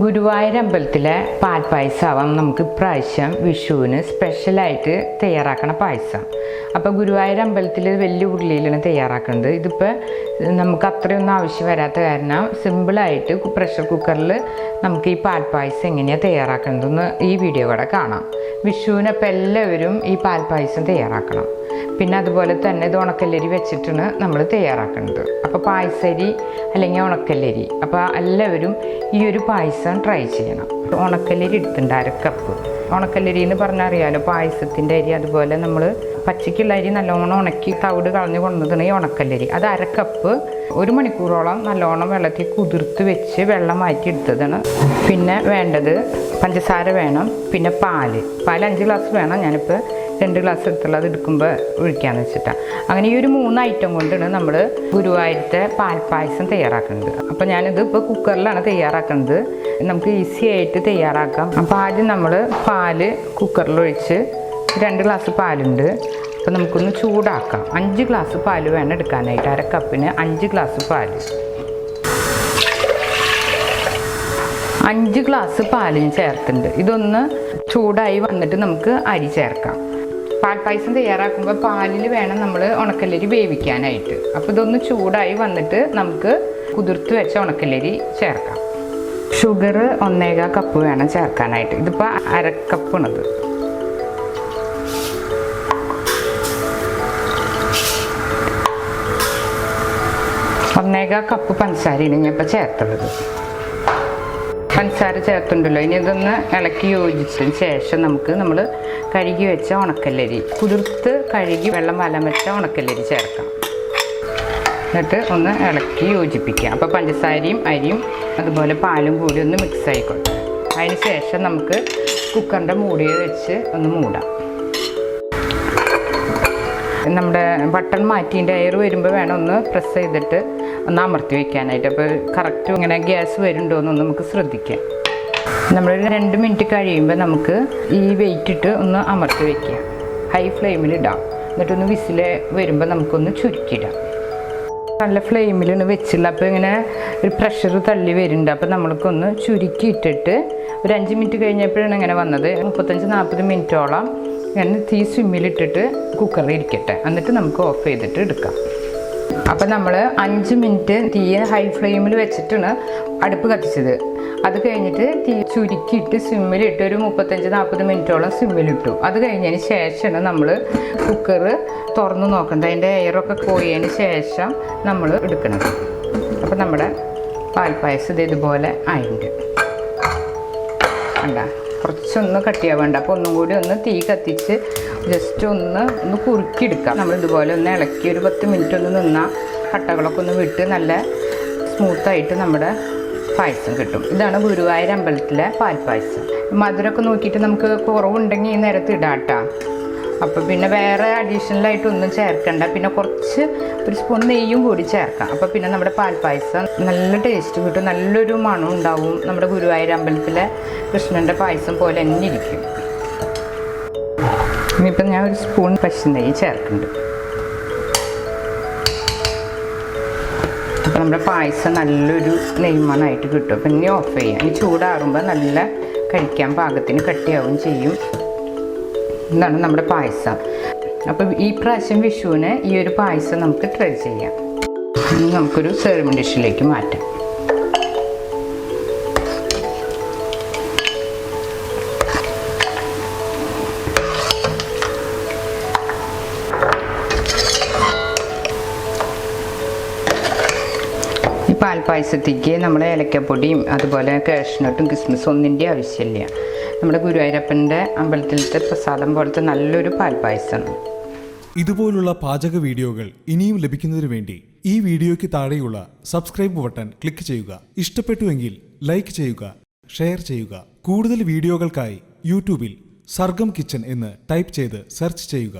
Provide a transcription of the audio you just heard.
ഗുരുവായൂർ അമ്പലത്തിലെ പാൽപ്പായസം നമുക്ക് ഇപ്രാവശ്യം വിഷുവിന് സ്പെഷ്യലായിട്ട് തയ്യാറാക്കണ പായസം. അപ്പോൾ ഗുരുവായൂർ അമ്പലത്തിൽ വലിയ ഉരുളിയിലാണ് തയ്യാറാക്കുന്നത്. ഇതിപ്പോൾ നമുക്ക് അത്രയൊന്നും ആവശ്യം വരാത്ത കാരണം സിമ്പിളായിട്ട് പ്രഷർ കുക്കറിൽ നമുക്ക് ഈ പാൽപ്പായസം എങ്ങനെയാണ് തയ്യാറാക്കുന്നതെന്ന് ഈ വീഡിയോ കൂടെ കാണാം. വിഷുവിനപ്പോൾ എല്ലാവരും ഈ പാൽപ്പായസം തയ്യാറാക്കണം. പിന്നെ അതുപോലെ തന്നെ ഇത് ഉണക്കല്ലരി വെച്ചിട്ടാണ് നമ്മൾ തയ്യാറാക്കുന്നത്. അപ്പോൾ പായസരി അല്ലെങ്കിൽ ഉണക്കല്ലരി, അപ്പോൾ എല്ലാവരും ഈ ഒരു പായസം ട്രൈ ചെയ്യണം. ഉണക്കല്ലരി എടുത്തിട്ടുണ്ട് 1/2 കപ്പ്. ഉണക്കല്ലരി എന്ന് പറഞ്ഞാൽ അറിയാമല്ലോ, പായസത്തിൻ്റെ അരി. അതുപോലെ നമ്മൾ പച്ചയ്ക്കുള്ള അരി നല്ലോണം ഉണക്കി തവിട് കളഞ്ഞ് കൊണ്ടുവന്നതാണ് ഈ ഉണക്കല്ലരി. അത് 1/2 കപ്പ് 1 മണിക്കൂറോളം നല്ലോണം വെള്ളത്തിൽ കുതിർത്ത് വെച്ച് വെള്ളം മാറ്റി എടുത്തതാണ്. പിന്നെ വേണ്ടത് പഞ്ചസാര വേണം, പിന്നെ പാല് 5 ഗ്ലാസ് വേണം. ഞാനിപ്പോൾ 2 ഗ്ലാസ് എടുത്തുള്ളത് എടുക്കുമ്പോൾ ഒഴിക്കാമെന്ന് വെച്ചിട്ടാണ്. അങ്ങനെ ഈ ഒരു 3 ഐറ്റം കൊണ്ടാണ് നമ്മൾ ഗുരുവായൂരത്തെ പാൽപ്പായസം തയ്യാറാക്കുന്നത്. അപ്പോൾ ഞാനിത് ഇപ്പോൾ കുക്കറിലാണ് തയ്യാറാക്കുന്നത്. നമുക്ക് ഈസി ആയിട്ട് തയ്യാറാക്കാം. അപ്പോൾ ആദ്യം നമ്മൾ പാല് കുക്കറിലൊഴിച്ച് 2 ഗ്ലാസ് പാലുണ്ട്. അപ്പോൾ നമുക്കൊന്ന് ചൂടാക്കാം. 5 ഗ്ലാസ് പാല് വേണം എടുക്കാനായിട്ട്. 1/2 കപ്പിന് 5 ഗ്ലാസ് പാല്. 5 ഗ്ലാസ് പാലിന് ചേർത്തിട്ടുണ്ട്. ഇതൊന്ന് ചൂടായി വന്നിട്ട് നമുക്ക് അരി ചേർക്കാം. പാൽപ്പായസം തയ്യാറാക്കുമ്പോൾ പാലിൽ വേണം നമ്മൾ ഉണക്കല്ലരി വേവിക്കാനായിട്ട്. അപ്പോൾ ഇതൊന്ന് ചൂടായി വന്നിട്ട് നമുക്ക് കുതിർത്ത് വെച്ച ഉണക്കല്ലരി ചേർക്കാം. ഷുഗർ 1/4 കപ്പ് വേണം ചേർക്കാനായിട്ട്. ഇതിപ്പോൾ 1/2 കപ്പാണത്. 1/4 കപ്പ് പഞ്ചസാരയാണ് ഞാൻ ഇപ്പോൾ ചേർത്തുള്ളത്. പഞ്ചസാര ചേർത്തുണ്ടല്ലോ, ഇനി ഇതൊന്ന് ഇളക്കി യോജിച്ചതിന് ശേഷം നമ്മൾ കഴുകി വെച്ച ഉണക്കല്ലരി, കുതിർത്ത് കഴുകി വെള്ളം വലം വെച്ച ഉണക്കല്ലരി ചേർക്കാം. എന്നിട്ട് ഒന്ന് ഇളക്കി യോജിപ്പിക്കാം. അപ്പോൾ പഞ്ചസാരയും അരിയും അതുപോലെ പാലും കൂടി ഒന്ന് മിക്സ് ആയിക്കോട്ടെ. അതിന് ശേഷം നമുക്ക് കുക്കറിൻ്റെ മൂടി വെച്ച് ഒന്ന് മൂടാം. നമ്മുടെ ബട്ടൺ മാറ്റിൻ്റെ എയർ വരുമ്പോൾ വേണം ഒന്ന് പ്രസ് ചെയ്തിട്ട് ഒന്ന് അമർത്തി വയ്ക്കാനായിട്ട്. അപ്പോൾ കറക്റ്റ് ഇങ്ങനെ ഗ്യാസ് വരുന്നുണ്ടോയെന്നൊന്ന് നമുക്ക് ശ്രദ്ധിക്കാം. നമ്മൾ 2 മിനിറ്റ് കഴിയുമ്പോൾ നമുക്ക് ഈ വെയിറ്റ് ഇട്ട് ഒന്ന് അമർത്തി വയ്ക്കുക. ഹൈ ഫ്ലെയിമിലിടാം. എന്നിട്ടൊന്ന് വിസിൽ വരുമ്പോൾ നമുക്കൊന്ന് ചുരുക്കിയിടാം. നല്ല ഫ്ലെയിമിലാണ് വെച്ചില്ല. അപ്പോൾ ഇങ്ങനെ ഒരു പ്രഷർ തള്ളി വരുന്നുണ്ട്. അപ്പോൾ നമ്മൾക്കൊന്ന് ചുരുക്കിയിട്ടിട്ട് ഒരു 5 മിനിറ്റ് കഴിഞ്ഞപ്പോഴാണ് ഇങ്ങനെ വന്നത്. 35-40 മിനിറ്റോളം ഇങ്ങനെ തീ സ്വിമ്മിലിട്ടിട്ട് കുക്കറിൽ ഇരിക്കട്ടെ. എന്നിട്ട് നമുക്ക് ഓഫ് ചെയ്തിട്ട് എടുക്കാം. അപ്പം നമ്മൾ 5 മിനിറ്റ് തീ ഹൈ ഫ്ലെയിമിൽ വെച്ചിട്ടാണ് അടുപ്പ് കത്തിച്ചത്. അത് കഴിഞ്ഞിട്ട് തീ ചുരുക്കിയിട്ട് സിമ്മിലിട്ട് ഒരു 35-40 മിനിറ്റോളം സിമ്മിലിട്ടു. അത് കഴിഞ്ഞതിന് ശേഷമാണ് നമ്മൾ കുക്കർ തുറന്ന് നോക്കേണ്ടത്. അതിൻ്റെ എയറൊക്കെ പോയതിന് ശേഷം നമ്മൾ എടുക്കണം. അപ്പം നമ്മുടെ പാൽപ്പായസം ഇതുപോലെ ആയിട്ടുണ്ട്. കണ്ട, കുറച്ചൊന്ന് കട്ടിയാവേണ്ട. അപ്പോൾ ഒന്നും കൂടി ഒന്ന് തീ കത്തിച്ച് ജസ്റ്റ് ഒന്ന് കുറുക്കിയെടുക്കാം. നമ്മളിതുപോലെ ഒന്ന് ഇളക്കി ഒരു 10 മിനിറ്റ് ഒന്ന് നിന്നാൽ കട്ടകളൊക്കെ ഒന്ന് വിട്ട് നല്ല സ്മൂത്തായിട്ട് നമ്മുടെ പായസം കിട്ടും. ഇതാണ് ഗുരുവായൂർ അമ്പലത്തിലെ പാൽപ്പായസം. മധുരമൊക്കെ നോക്കിയിട്ട് നമുക്ക് കുറവുണ്ടെങ്കിൽ ഈ നേരത്ത് ഇടാട്ടോ. അപ്പോൾ പിന്നെ വേറെ അഡീഷണലായിട്ടൊന്നും ചേർക്കണ്ട. പിന്നെ കുറച്ച് ഒരു സ്പൂൺ നെയ്യും കൂടി ചേർക്കാം. അപ്പോൾ പിന്നെ നമ്മുടെ പാൽപ്പായസം നല്ല ടേസ്റ്റ് കിട്ടും, നല്ലൊരു മണം ഉണ്ടാവും. നമ്മുടെ ഗുരുവായൂർ അമ്പലത്തിലെ കൃഷ്ണൻ്റെ പായസം പോലെ തന്നെ ഇരിക്കും. ഇനിയിപ്പം ഞാൻ ഒരു സ്പൂൺ പശു നെയ്യ് ചേർക്കുന്നുണ്ട്. അപ്പോൾ നമ്മുടെ പായസം നല്ലൊരു നെയ്മണമായിട്ട് കിട്ടും. അപ്പം ഇനി ഓഫ് ചെയ്യാം. ഇനി ചൂടാറുമ്പോൾ നല്ല കഴിക്കാൻ പാകത്തിന് കട്ടിയാവും ചെയ്യും. ഇതാണ് നമ്മുടെ പായസം. അപ്പോൾ ഈ പ്രാവശ്യം വിഷുവിന് ഈ ഒരു പായസം നമുക്ക് ട്രൈ ചെയ്യാം. ഇനി നമുക്കൊരു സെർവിങ് ഡിഷിലേക്ക് മാറ്റാം. ഈ പാൽപ്പായസത്തേക്ക് നമ്മൾ ഏലക്കപ്പൊടിയും അതുപോലെ കാഷ്നട്ടും കിസ്മിസും ഒന്നിൻ്റെ ആവശ്യമില്ല. നമ്മുടെ ഗുരുവായൂരപ്പൻ്റെ അമ്പലത്തിലത്തെ പ്രസാദം പോലത്തെ നല്ലൊരു പാൽപ്പായസമാണ്. ഇതുപോലുള്ള പാചക വീഡിയോകൾ ഇനിയും ലഭിക്കുന്നതിന് വേണ്ടി ഈ വീഡിയോയ്ക്ക് താഴെയുള്ള സബ്സ്ക്രൈബ് ബട്ടൺ ക്ലിക്ക് ചെയ്യുക. ഇഷ്ടപ്പെട്ടുവെങ്കിൽ ലൈക്ക് ചെയ്യുക, ഷെയർ ചെയ്യുക. കൂടുതൽ വീഡിയോകൾക്കായി യൂട്യൂബിൽ സർഗം കിച്ചൻ എന്ന് ടൈപ്പ് ചെയ്ത് സെർച്ച് ചെയ്യുക.